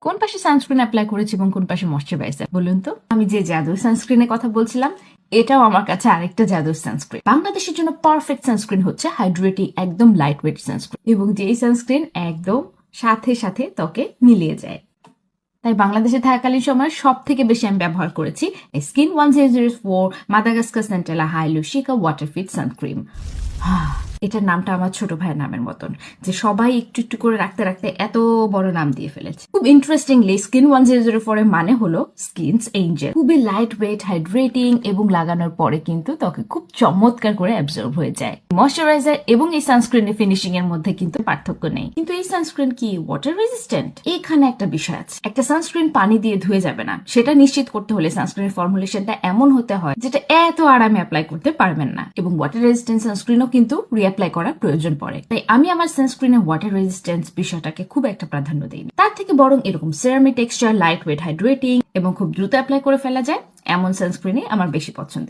কোন পাশে sunscreen apply করেছি এবং কোন পাশে ময়শ্চারাইজার বলুন তো? আমি যে জাদুর সানস্ক্রিনের কথা বলছিলাম, এটাও আমার কাছে আরেকটা জাদুর সানস্ক্রিন। বাংলাদেশের জন্য পারফেক্ট সানস্ক্রিন হচ্ছে হাইড্রেটিং একদম লাইট ওয়েট সানস্ক্রিন, এবং যেই সানস্ক্রিন একদম সাথে সাথে ত্বকে মিলিয়ে যায়। তাই বাংলাদেশে থাকাকালীন সময় সব থেকে বেশি আমি ব্যবহার করেছি স্কিন 1004 মাদাগাস্কার সেন্টেলা হাইলুশিকা ওয়াটারফিট সানক্রিম। এটার নামটা আমার ছোট ভাইয়ের নামের মতন, যে সবাই একটু একটু করে রাখতে রাখতে এত বড় নাম দিয়ে ফেলেছে। খুব ইন্টারেস্টিংলি স্কিন 1004 এর মানে হলো স্কিনস এঞ্জেল। খুবই লাইট ওয়েট, হাইড্রেটিং এবং লাগানোর পরে কিন্তু ত্বকে খুব চমৎকার করে অ্যাবজর্ব হয়ে যায়। ময়শ্চারাইজার এবং এই সানস্ক্রিনের ফিনিশিং এর মধ্যে কিন্তু পার্থক্য নেই। কিন্তু এই সানস্ক্রিন কি ওয়াটার রেজিস্ট্যান্ট? এখানে একটা বিষয় আছে। একটা সানস্ক্রিন পানি দিয়ে ধুয়ে যাবে না, সেটা নিশ্চিত করতে হলে সানস্ক্রিনের ফর্মুলেশনটা এমন হতে হয় যেটা এত আরামে অ্যাপ্লাই করতে পারবেন না। এবং ওয়াটার রেজিস্ট্যান্ট সানস্ক্রিনও কিন্তু রিঅ্যাপ্লাই করার প্রয়োজন পড়ে। তাই আমি আমার সানস্ক্রিনে ওয়াটার রেজিস্ট্যান্স বিষয়টাকে খুব একটা প্রাধান্য দিই। তার থেকে বরং এরকম ceramic texture, light weight, hydrating এবং খুব দ্রুত অ্যাপ্লাই করে ফেলা যায় এমন সানস্ক্রিনই আমার বেশি পছন্দের।